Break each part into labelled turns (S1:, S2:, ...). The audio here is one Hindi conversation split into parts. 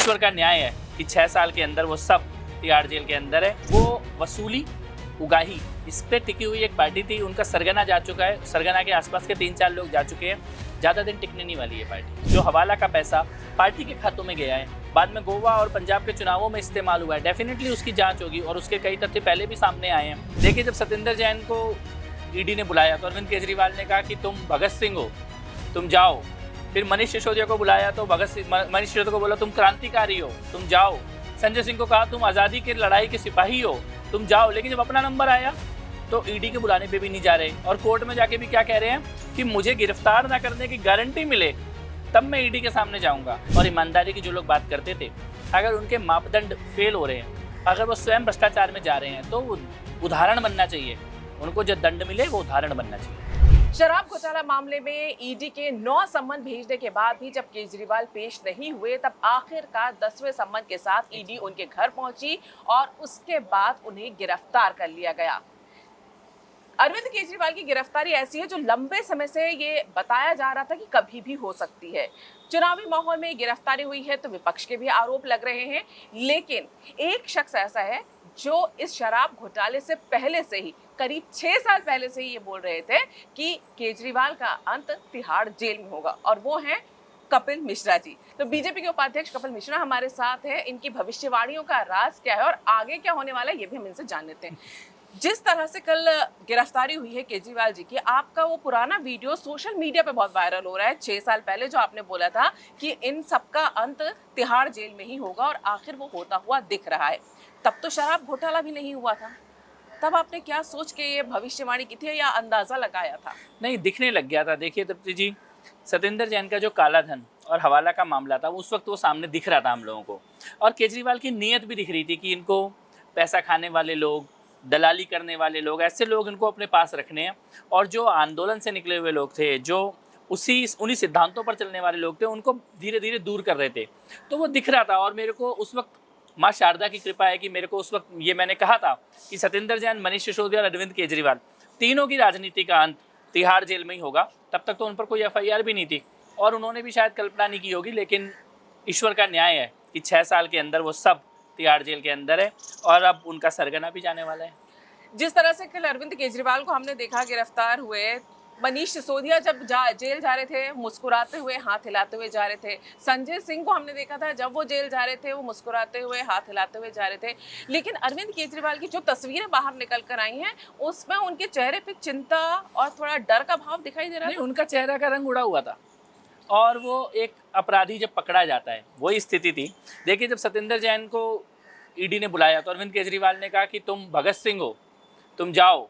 S1: ईश्वर का न्याय है कि 6 साल के अंदर वो सब तिहाड़ जेल के अंदर है। वो वसूली उगाही इस पे टिकी हुई एक पार्टी थी, उनका सरगना जा चुका है, सरगना के आसपास के 3-4 लोग जा चुके हैं, ज़्यादा दिन टिकने नहीं वाली है पार्टी। जो हवाला का पैसा पार्टी के खातों में गया है, बाद में गोवा और पंजाब के चुनावों में इस्तेमाल हुआ है, डेफिनेटली उसकी जांच होगी और उसके कई तथ्य पहले भी सामने आए हैं। देखिए, जब सत्येंद्र जैन को ईडी ने बुलाया तो अरविंद केजरीवाल ने कहा कि तुम भगत सिंह हो, तुम जाओ। फिर मनीष सिसोदिया को बुलाया तो मनीष सिसोदिया को बोला तुम क्रांतिकारी हो, तुम जाओ। संजय सिंह को कहा तुम आज़ादी की लड़ाई के सिपाही हो, तुम जाओ। लेकिन जब अपना नंबर आया तो ईडी के बुलाने पे भी नहीं जा रहे और कोर्ट में जाके भी क्या कह रहे हैं कि मुझे गिरफ्तार ना करने की गारंटी मिले तब मैं ईडी के सामने जाऊंगा। और ईमानदारी की जो लोग बात करते थे, अगर उनके मापदंड फेल हो रहे हैं, अगर वो स्वयं भ्रष्टाचार में जा रहे हैं तो उदाहरण बनना चाहिए, उनको जो दंड मिले वो उदाहरण बनना चाहिए।
S2: शराब घोटाला मामले में ईडी के 9 सम्मन भेजने के बाद भी जब केजरीवाल पेश नहीं हुए, तब आखिरकार 10वें सम्मन के साथ ईडी उनके घर पहुंची और उसके बाद उन्हें गिरफ्तार कर लिया गया। अरविंद केजरीवाल की गिरफ्तारी ऐसी है जो लंबे समय से ये बताया जा रहा था कि कभी भी हो सकती है। चुनावी माहौल में गिरफ्तारी हुई है तो विपक्ष के भी आरोप लग रहे हैं, लेकिन एक शख्स ऐसा है जो इस शराब घोटाले से पहले से ही, करीब 6 साल पहले से ही ये बोल रहे थे कि केजरीवाल का अंत तिहाड़ जेल में होगा, और वो हैं कपिल मिश्रा जी। तो बीजेपी के उपाध्यक्ष कपिल मिश्रा हमारे साथ है। इनकी भविष्यवाणियों का राज क्या है और आगे क्या होने वाला है, ये भी हम इनसे जान लेते हैं। जिस तरह से कल गिरफ्तारी हुई है केजरीवाल जी की, आपका वो पुराना वीडियो सोशल मीडिया पे बहुत वायरल हो रहा है 6 साल पहले, जो आपने बोला था कि इन सबका अंत तिहाड़ जेल में ही होगा, और आखिर वो होता हुआ दिख रहा है। तब तो शराब घोटाला भी नहीं हुआ था, तब आपने क्या सोच के ये भविष्यवाणी की थी या अंदाजा लगाया था?
S1: नहीं, दिखने लग गया था। देखिए तृप्ति जी, सत्येंद्र जैन का जो काला धन और हवाला का मामला था, उस वक्त वो सामने दिख रहा था हम लोगों को, और केजरीवाल की नीयत भी दिख रही थी कि इनको पैसा खाने वाले लोग, दलाली करने वाले लोग, ऐसे लोग इनको अपने पास रखने हैं, और जो आंदोलन से निकले हुए लोग थे, जो उन्हीं सिद्धांतों पर चलने वाले लोग थे, उनको धीरे धीरे दूर कर रहे थे। तो वो दिख रहा था, और मेरे को उस वक्त माँ शारदा की कृपा है कि मेरे को उस वक्त ये मैंने कहा था कि सत्येंद्र जैन, मनीष सिसोदिया और अरविंद केजरीवाल, तीनों की राजनीति का अंत तिहाड़ जेल में ही होगा। तब तक तो उन पर कोई FIR भी नहीं थी और उन्होंने भी शायद कल्पना नहीं की होगी, लेकिन ईश्वर का न्याय है कि 6 साल के अंदर वो सब तिहाड़ जेल के अंदर है और अब उनका सरगना भी जाने वाला है।
S2: जिस तरह से कल अरविंद केजरीवाल को हमने देखा गिरफ्तार हुए, मनीष सिसोदिया जब जेल जा रहे थे मुस्कुराते हुए, हाथ हिलाते हुए जा रहे थे। संजय सिंह को हमने देखा था जब वो जेल जा रहे थे, वो मुस्कुराते हुए, हाथ हिलाते हुए जा रहे थे। लेकिन अरविंद केजरीवाल की जो तस्वीरें बाहर निकल कर आई हैं, उसमें उनके चेहरे पे चिंता और थोड़ा डर का भाव दिखाई दे रहा है।
S1: उनका चेहरा का रंग उड़ा हुआ था, और वो एक अपराधी जब पकड़ा जाता है वही स्थिति थी। देखिए, जब सत्येंद्र जैन को ईडी ने बुलाया तो अरविंद केजरीवाल ने कहा कि तुम भगत सिंह हो, तुम जाओ।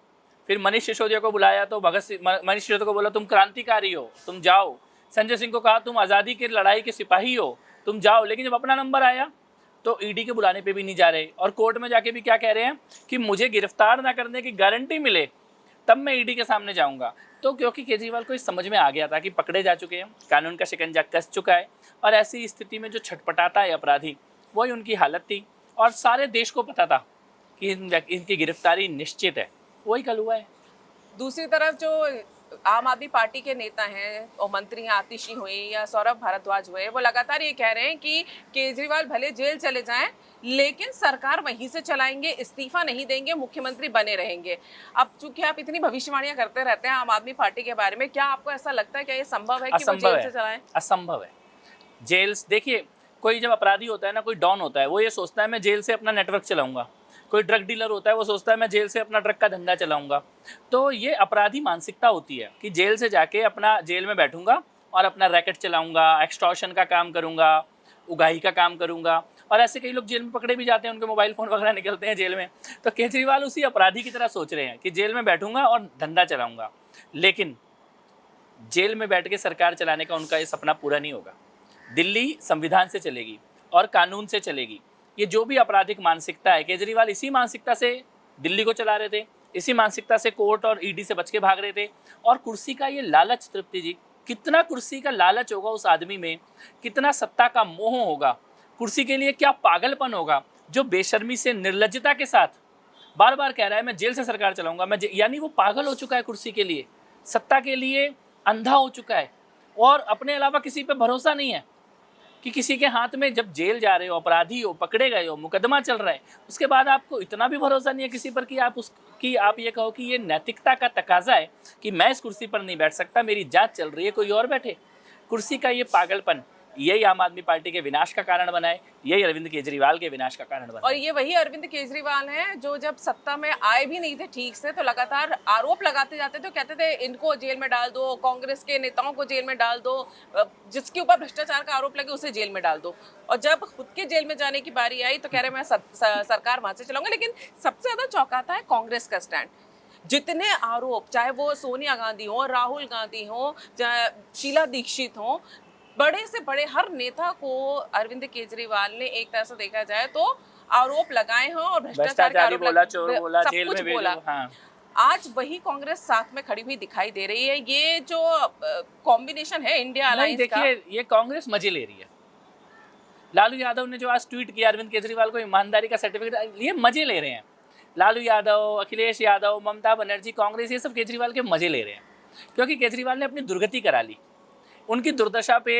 S1: फिर मनीष सिसोदिया को बुलाया तो मनीष सिसोदिया को बोला तुम क्रांतिकारी हो, तुम जाओ। संजय सिंह को कहा तुम आज़ादी की लड़ाई के सिपाही हो, तुम जाओ। लेकिन जब अपना नंबर आया तो ईडी के बुलाने पे भी नहीं जा रहे और कोर्ट में जाके भी क्या कह रहे हैं कि मुझे गिरफ्तार ना करने की गारंटी मिले तब मैं ईडी के सामने जाऊंगा। तो क्योंकि केजरीवाल को इस समझ में आ गया था कि पकड़े जा चुके हैं, कानून का शिकंजा कस चुका है, और ऐसी स्थिति में जो छटपटाता है अपराधी, वही उनकी हालत थी, और सारे देश को पता था कि इनकी गिरफ्तारी निश्चित है। वही कल हुआ है।
S2: दूसरी तरफ जो आम आदमी पार्टी के नेता हैं और मंत्री आतिशी हुए या सौरभ भारद्वाज हुए, वो लगातार ये कह रहे हैं कि केजरीवाल भले जेल चले जाएं, लेकिन सरकार वहीं से चलाएंगे, इस्तीफा नहीं देंगे, मुख्यमंत्री बने रहेंगे। अब चूंकि आप इतनी भविष्यवाणियां करते रहते हैं आम आदमी पार्टी के बारे में, क्या आपको ऐसा लगता है कि ये संभव है कि वो जेल से चलाएं?
S1: असंभव है। जेल, देखिए, कोई जब अपराधी होता है ना, कोई डॉन होता है, वो ये सोचता है मैं जेल से अपना नेटवर्क चलाऊंगा। कोई ड्रग डीलर होता है, वो सोचता है मैं जेल से अपना ड्रग का धंधा चलाऊंगा। तो ये अपराधी मानसिकता होती है कि जेल से जाके अपना जेल में बैठूंगा और अपना रैकेट चलाऊंगा, एक्सटॉर्शन का काम करूंगा, उगाही का काम करूंगा। और ऐसे कई लोग जेल में पकड़े भी जाते हैं, उनके मोबाइल फ़ोन वगैरह निकलते हैं जेल में। तो केजरीवाल उसी अपराधी की तरह सोच रहे हैं कि जेल में बैठूंगा और धंधा चलाऊंगा। लेकिन जेल में बैठ के सरकार चलाने का उनका ये सपना पूरा नहीं होगा। दिल्ली संविधान से चलेगी और कानून से चलेगी। ये जो भी आपराधिक मानसिकता है, केजरीवाल इसी मानसिकता से दिल्ली को चला रहे थे, इसी मानसिकता से कोर्ट और ईडी से बच के भाग रहे थे। और कुर्सी का ये लालच, तृप्ति जी, कितना कुर्सी का लालच होगा उस आदमी में, कितना सत्ता का मोह होगा, कुर्सी के लिए क्या पागलपन होगा, जो बेशर्मी से, निर्लज्जता के साथ बार बार कह रहा है मैं जेल से सरकार चलाऊंगा। यानी वो पागल हो चुका है कुर्सी के लिए, सत्ता के लिए अंधा हो चुका है और अपने अलावा किसी पे भरोसा नहीं है। कि किसी के हाथ में जब जेल जा रहे हो, अपराधी हो, पकड़े गए हो, मुकदमा चल रहा है, उसके बाद आपको इतना भी भरोसा नहीं है किसी पर कि आप ये कहो कि ये नैतिकता का तकाजा है कि मैं इस कुर्सी पर नहीं बैठ सकता, मेरी जांच चल रही है, कोई और बैठे। कुर्सी का ये पागलपन, यही आम आदमी पार्टी के विनाश का कारण बना है, यही अरविंद केजरीवाल के विनाश का कारण बना
S2: और
S1: है।
S2: ये वही अरविंद केजरीवाल हैं जो जब सत्ता में आए भी नहीं थे ठीक से तो लगातार आरोप लगाते जाते थे, कहते थे इनको जेल में डाल दो, कांग्रेस के नेताओं को जेल में डाल दो, जिसके ऊपर भ्रष्टाचार का आरोप लगे उसे जेल में डाल दो। और जब खुद के जेल में जाने की बारी आई तो कह रहे मैं सरकार वहां से चलाऊंगा। लेकिन सबसे ज्यादा चौंकाता है कांग्रेस का स्टैंड। जितने आरोप, चाहे वो सोनिया गांधी हो, राहुल गांधी हो, चाहे शीला दीक्षित हो, बड़े से बड़े हर नेता को अरविंद केजरीवाल ने एक तरह से देखा जाए तो आरोप लगाए हैं और भ्रष्टाचार का
S1: भ्रष्टाचारी
S2: आरोप
S1: बोला, चोर बोला,
S2: सब
S1: जेल
S2: कुछ
S1: में भेजो।
S2: बोला।
S1: हाँ,
S2: आज वही कांग्रेस साथ में खड़ी हुई दिखाई दे रही है। ये जो कॉम्बिनेशन है इंडिया
S1: नहीं
S2: अलायंस का,
S1: देखिए, ये कांग्रेस मजे ले रही है। लालू यादव ने जो आज ट्वीट किया अरविंद केजरीवाल को ईमानदारी का सर्टिफिकेट, ये मजे ले रहे हैं। लालू यादव, अखिलेश यादव, ममता बनर्जी, कांग्रेस, ये सब केजरीवाल के मजे ले रहे हैं, क्योंकि केजरीवाल ने अपनी दुर्गति करा ली। उनकी दुर्दशा पे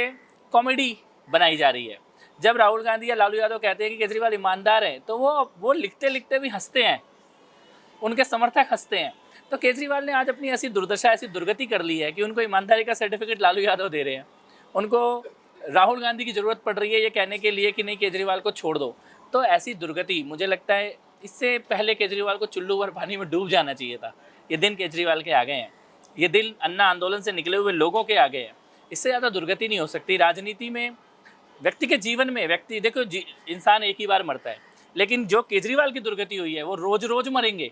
S1: कॉमेडी बनाई जा रही है। जब राहुल गांधी या लालू यादव कहते हैं कि केजरीवाल ईमानदार है, तो वो लिखते लिखते भी हंसते हैं, उनके समर्थक हंसते हैं। तो केजरीवाल ने आज अपनी ऐसी दुर्दशा, ऐसी दुर्गति कर ली है कि उनको ईमानदारी का सर्टिफिकेट लालू यादव दे रहे हैं। उनको राहुल गांधी की ज़रूरत पड़ रही है ये कहने के लिए कि नहीं, केजरीवाल को छोड़ दो। तो ऐसी दुर्गति, मुझे लगता है इससे पहले केजरीवाल को चुल्लू भर पानी में डूब जाना चाहिए था। ये दिन केजरीवाल के आ गए हैं, ये दिन अन्ना आंदोलन से निकले हुए लोगों के आ गए हैं। इससे ज़्यादा दुर्गति नहीं हो सकती राजनीति में। व्यक्ति के जीवन में, व्यक्ति देखो इंसान एक ही बार मरता है, लेकिन जो केजरीवाल की दुर्गति हुई है वो रोज़ रोज़ मरेंगे,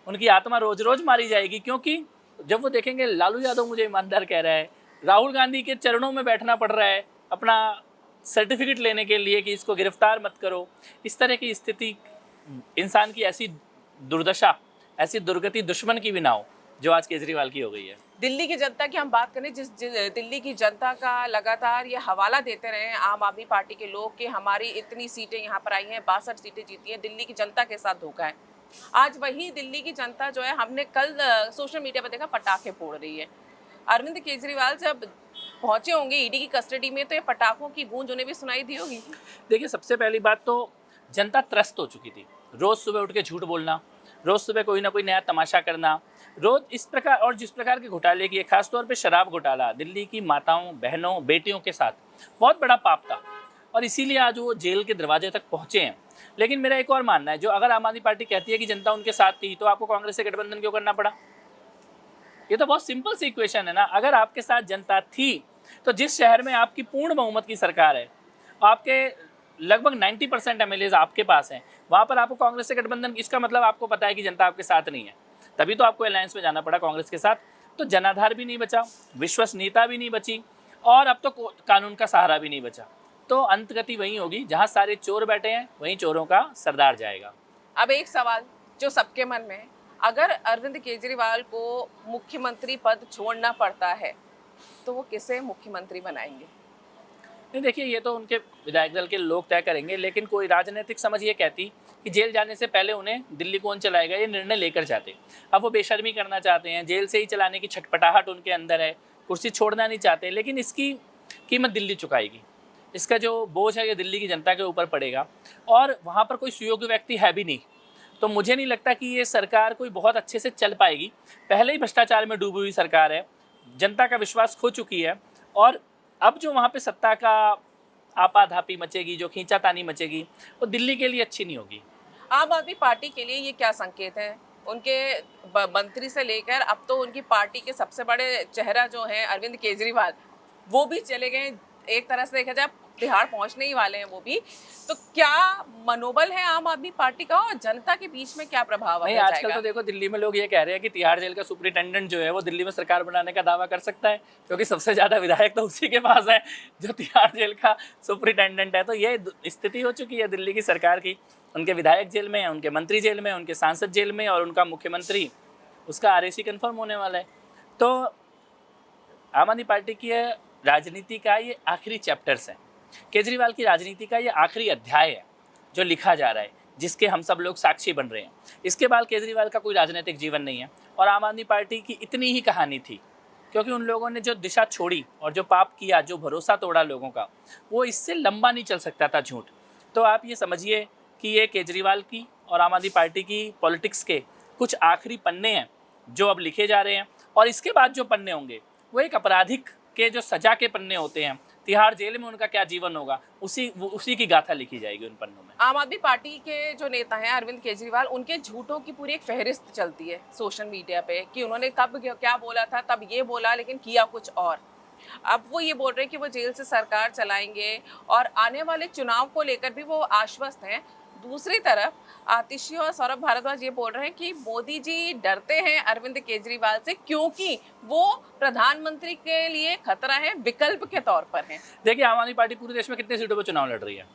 S1: उनकी आत्मा रोज़ रोज़ मारी जाएगी। क्योंकि जब वो देखेंगे लालू यादव मुझे ईमानदार कह रहा है, राहुल गांधी के चरणों में बैठना पड़ रहा है अपना सर्टिफिकेट लेने के लिए कि इसको गिरफ्तार मत करो, इस तरह की स्थिति, इंसान की ऐसी दुर्दशा, ऐसी दुर्गति दुश्मन की भी ना हो जो आज केजरीवाल की हो गई है।
S2: दिल्ली की जनता की हम बात करें, दिल्ली की जनता का लगातार ये हवाला देते रहे हैं आम आदमी पार्टी के लोग कि हमारी इतनी सीटें यहाँ पर आई हैं, 62 सीटें जीती हैं, दिल्ली की जनता के साथ धोखा है। आज वही दिल्ली की जनता जो है, हमने कल सोशल मीडिया पर देखा, पटाखे फोड़ रही है। अरविंद केजरीवाल जब पहुंचे होंगे ईडी की कस्टडी में तो ये पटाखों की गूंज उन्हें भी सुनाई दी होगी।
S1: देखिए, सबसे पहली बात तो जनता त्रस्त हो चुकी थी। रोज़ सुबह उठ के झूठ बोलना, रोज़ सुबह कोई ना कोई नया तमाशा करना, रोज़ इस प्रकार, और जिस प्रकार के घोटाले किए, खासतौर पे शराब घोटाला दिल्ली की माताओं, बहनों, बेटियों के साथ बहुत बड़ा पाप था, और इसीलिए आज वो जेल के दरवाजे तक पहुँचे हैं। लेकिन मेरा एक और मानना है, जो अगर आम आदमी पार्टी कहती है कि जनता उनके साथ थी, तो आपको कांग्रेस से गठबंधन क्यों करना पड़ा? ये तो बहुत सिंपल सी इक्वेशन है ना। अगर आपके साथ जनता थी, तो जिस शहर में आपकी पूर्ण बहुमत की सरकार है, आपके लगभग 90% MLAs आपके पास हैं, वहाँ पर आपको कांग्रेस से गठबंधन, इसका मतलब आपको पता है कि जनता आपके साथ नहीं है, तभी तो आपको अलायंस में जाना पड़ा कांग्रेस के साथ। तो जनाधार भी नहीं बचा, विश्वसनीयता भी नहीं बची, और अब तो कानून का सहारा भी नहीं बचा। तो अंतगति वहीं होगी, जहाँ सारे चोर बैठे हैं वहीं चोरों का सरदार जाएगा।
S2: अब एक सवाल जो सबके मन में है, अगर अरविंद केजरीवाल को मुख्यमंत्री पद छोड़ना पड़ता है तो वो किसे मुख्यमंत्री बनाएंगे?
S1: नहीं देखिए, ये तो उनके विधायक दल के लोग तय करेंगे, लेकिन कोई राजनीतिक समझ ये कहती कि जेल जाने से पहले उन्हें दिल्ली कौन चलाएगा ये निर्णय लेकर जाते। अब वो बेशर्मी करना चाहते हैं, जेल से ही चलाने की छटपटाहट उनके अंदर है, कुर्सी छोड़ना नहीं चाहते, लेकिन इसकी कीमत दिल्ली चुकाएगी। इसका जो बोझ है ये दिल्ली की जनता के ऊपर पड़ेगा, और वहाँ पर कोई सुयोग्य व्यक्ति है भी नहीं। तो मुझे नहीं लगता कि ये सरकार कोई बहुत अच्छे से चल पाएगी। पहले ही भ्रष्टाचार में डूबी हुई सरकार है, जनता का विश्वास खो चुकी है, और अब जो वहाँ पे सत्ता का आपाधापी मचेगी, जो खींचातानी मचेगी, वो दिल्ली के लिए अच्छी नहीं होगी।
S2: आम आदमी पार्टी के लिए ये क्या संकेत है? उनके मंत्री से लेकर अब तो उनकी पार्टी के सबसे बड़े चेहरा जो हैं अरविंद केजरीवाल, वो भी चले गए। एक तरह से देखा जाए तिहाड़ पहुंचने ही वाले हैं वो भी। तो क्या मनोबल है आम आदमी पार्टी का, और जनता के बीच में क्या प्रभाव
S1: नहीं,
S2: जाएगा?
S1: आजकल तो देखो दिल्ली में लोग ये कह रहे हैं कि तिहाड़ जेल का सुपरिटेंडेंट जो है वो दिल्ली में सरकार बनाने का दावा कर सकता है, क्योंकि सबसे ज़्यादा विधायक तो उसी के पास है जो तिहाड़ जेल का सुपरिटेंडेंट है। तो ये स्थिति हो चुकी है दिल्ली की सरकार की। उनके विधायक जेल में, उनके मंत्री जेल में, उनके सांसद जेल में, और उनका मुख्यमंत्री, उसका RAC कन्फर्म होने वाला है। तो आम आदमी पार्टी की राजनीति का ये आखिरी चैप्टर्स हैं, केजरीवाल की राजनीति का ये आखिरी अध्याय है जो लिखा जा रहा है, जिसके हम सब लोग साक्षी बन रहे हैं। इसके बाद केजरीवाल का कोई राजनीतिक जीवन नहीं है, और आम आदमी पार्टी की इतनी ही कहानी थी क्योंकि उन लोगों ने जो दिशा छोड़ी और जो पाप किया, जो भरोसा तोड़ा लोगों का, वो इससे लंबा नहीं चल सकता था झूठ। तो आप ये समझिए कि ये केजरीवाल की और आम आदमी पार्टी की पॉलिटिक्स के कुछ आखिरी पन्ने हैं जो अब लिखे जा रहे हैं, और इसके बाद जो पन्ने होंगे वो एक अपराधिक के जो सजा के पन्ने होते हैं, तिहाड़ जेल में उनका क्या जीवन होगा, उसी की गाथा लिखी जाएगी उन पन्नों में।
S2: आम आदमी पार्टी के जो नेता हैं अरविंद केजरीवाल, उनके झूठों की पूरी एक फहरिस्त चलती है सोशल मीडिया पे कि उन्होंने कब क्या बोला था, तब ये बोला लेकिन किया कुछ और। अब वो ये बोल रहे हैं कि वो जेल से सरकार चलाएंगे और आने वाले चुनाव को लेकर भी वो आश्वस्त हैं। दूसरी तरफ आतिशी और सौरभ भारद्वाज ये बोल रहे हैं कि मोदी जी डरते हैं अरविंद केजरीवाल से क्योंकि वो प्रधानमंत्री के लिए खतरा है, विकल्प के तौर पर हैं।
S1: देखिए, आम आदमी पार्टी पूरे देश में कितने सीटों पर चुनाव लड़ रही है?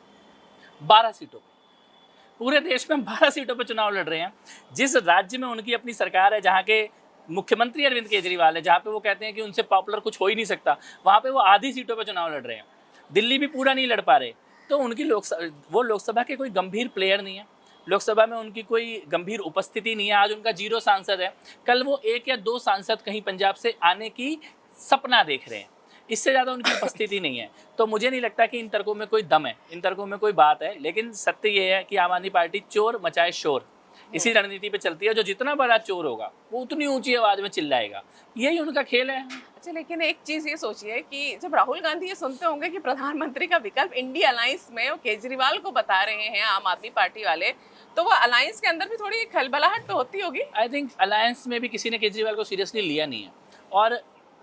S1: 12 सीटों पर। पूरे देश में 12 सीटों पर चुनाव लड़ रहे हैं। जिस राज्य में उनकी अपनी सरकार है, जहाँ के मुख्यमंत्री अरविंद केजरीवाल है, जहाँ पे वो कहते हैं कि उनसे पॉपुलर कुछ हो ही नहीं सकता, वहाँ पे वो आधी सीटों पर चुनाव लड़ रहे हैं। दिल्ली भी पूरा नहीं लड़ पा रहे। तो उनकी लोकसभा के कोई गंभीर प्लेयर नहीं है, लोकसभा में उनकी कोई गंभीर उपस्थिति नहीं है। आज उनका 0 सांसद है, कल वो 1 या 2 सांसद कहीं पंजाब से आने की सपना देख रहे हैं, इससे ज़्यादा उनकी उपस्थिति नहीं है। तो मुझे नहीं लगता कि इन तर्कों में कोई दम है, इन तर्कों में कोई बात है। लेकिन सत्य ये है कि आम आदमी पार्टी चोर मचाए शोर, इसी रणनीति पे चलती है। जो जितना बड़ा चोर होगा वो उतनी ऊंची आवाज में चिल्लाएगा, यही उनका खेल है।
S2: अच्छा, लेकिन एक चीज ये सोचिए कि जब राहुल गांधी ये सुनते होंगे कि प्रधानमंत्री का विकल्प इंडिया अलायंस में वो केजरीवाल को बता रहे हैं आम आदमी पार्टी वाले, तो वो अलायंस के अंदर भी थोड़ी खलबलाहट तो होती होगी।
S1: आई थिंक अलायंस में भी किसी ने केजरीवाल को सीरियसली लिया नहीं है। और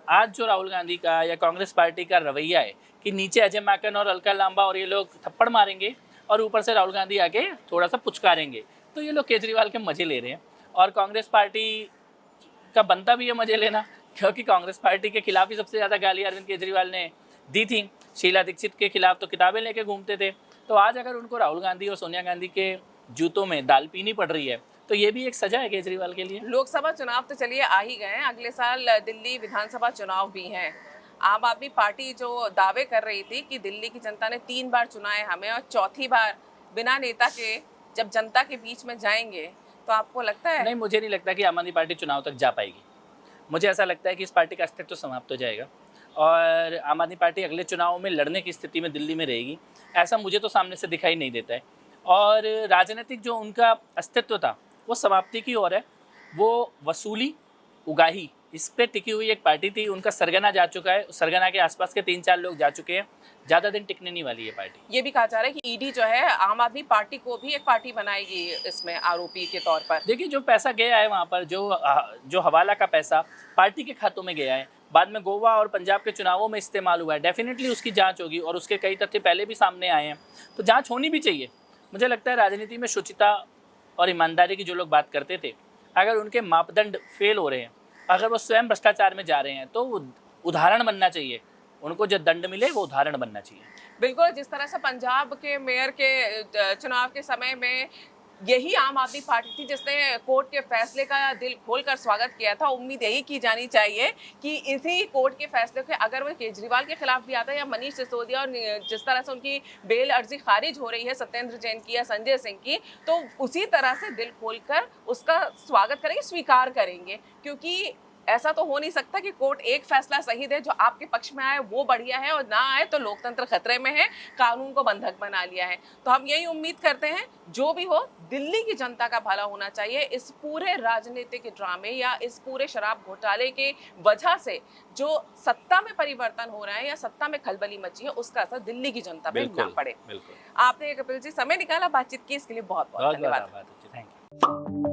S1: आज जो राहुल गांधी का या कांग्रेस पार्टी का रवैया है कि नीचे अजय माकन और अलका लांबा और ये लोग थप्पड़ मारेंगे और ऊपर से राहुल गांधी आके थोड़ा सा पुचकारेंगे, तो ये लोग केजरीवाल के मजे ले रहे हैं। और कांग्रेस पार्टी का बनता भी है मजे लेना, क्योंकि कांग्रेस पार्टी के खिलाफ ही सबसे ज़्यादा गाली अरविंद केजरीवाल ने दी थी। शीला दीक्षित के खिलाफ तो किताबें लेके घूमते थे। तो आज अगर उनको राहुल गांधी और सोनिया गांधी के जूतों में दाल पीनी पड़ रही है, तो ये भी एक सजा है केजरीवाल के लिए।
S2: लोकसभा चुनाव तो चलिए आ ही गए हैं, अगले साल दिल्ली विधानसभा चुनाव भी हैं। आम आदमी पार्टी जो दावे कर रही थी कि दिल्ली की जनता ने 3 बार चुना है हमें और चौथी बार बिना नेता के जब जनता के बीच में जाएंगे, तो आपको लगता है?
S1: नहीं, मुझे नहीं लगता कि आम आदमी पार्टी चुनाव तक जा पाएगी। मुझे ऐसा लगता है कि इस पार्टी का अस्तित्व समाप्त हो जाएगा और आम आदमी पार्टी अगले चुनाव में लड़ने की स्थिति में दिल्ली में रहेगी, ऐसा मुझे तो सामने से दिखाई नहीं देता है। और राजनीतिक जो उनका अस्तित्व था वो समाप्ति की ओर है। वो वसूली, उगाही, इस पे टिकी हुई एक पार्टी थी। उनका सरगना जा चुका है, सरगना के आसपास के 3-4 लोग जा चुके हैं। ज़्यादा दिन टिकने नहीं वाली ये पार्टी।
S2: ये भी कहा जा रहा है कि ईडी जो है आम आदमी पार्टी को भी एक पार्टी बनाएगी इसमें आरोपी के तौर पर।
S1: देखिए, जो पैसा गया है वहाँ पर, जो हवाला का पैसा पार्टी के खातों में गया है, बाद में गोवा और पंजाब के चुनावों में इस्तेमाल हुआ है, डेफिनेटली उसकी जांच होगी और उसके कई तथ्य पहले भी सामने आए हैं, तो जांच होनी भी चाहिए। मुझे लगता है राजनीति में शुचिता और ईमानदारी की जो लोग बात करते थे, अगर उनके मापदंड फेल हो रहे हैं, अगर वो स्वयं भ्रष्टाचार में जा रहे हैं, तो उदाहरण बनना चाहिए। उनको जो दंड मिले वो उदाहरण बनना चाहिए।
S2: बिल्कुल, जिस तरह से पंजाब के मेयर के चुनाव के समय में यही आम आदमी पार्टी थी जिसने कोर्ट के फैसले का दिल खोलकर स्वागत किया था, उम्मीद यही की जानी चाहिए कि इसी कोर्ट के फैसले के अगर वो केजरीवाल के खिलाफ भी आता है या मनीष सिसोदिया और जिस तरह से उनकी बेल अर्जी खारिज हो रही है सत्येंद्र जैन की या संजय सिंह की, तो उसी तरह से दिल खोलकर उसका स्वागत करेंगे, स्वीकार करेंगे। क्योंकि ऐसा तो हो नहीं सकता कि कोर्ट एक फैसला सही दे जो आपके पक्ष में आए वो बढ़िया है और ना आए तो लोकतंत्र खतरे में है, कानून को बंधक बना लिया है। तो हम यही उम्मीद करते हैं जो भी हो दिल्ली की जनता का भला होना चाहिए। इस पूरे राजनीतिक ड्रामे या इस पूरे शराब घोटाले के वजह से जो सत्ता में परिवर्तन हो रहा है या सत्ता में खलबली मची है, उसका असर दिल्ली की जनता पे ना पड़े। आपने कपिल जी समय निकाला बातचीत की, इसके लिए बहुत बहुत धन्यवाद।
S1: Thank you.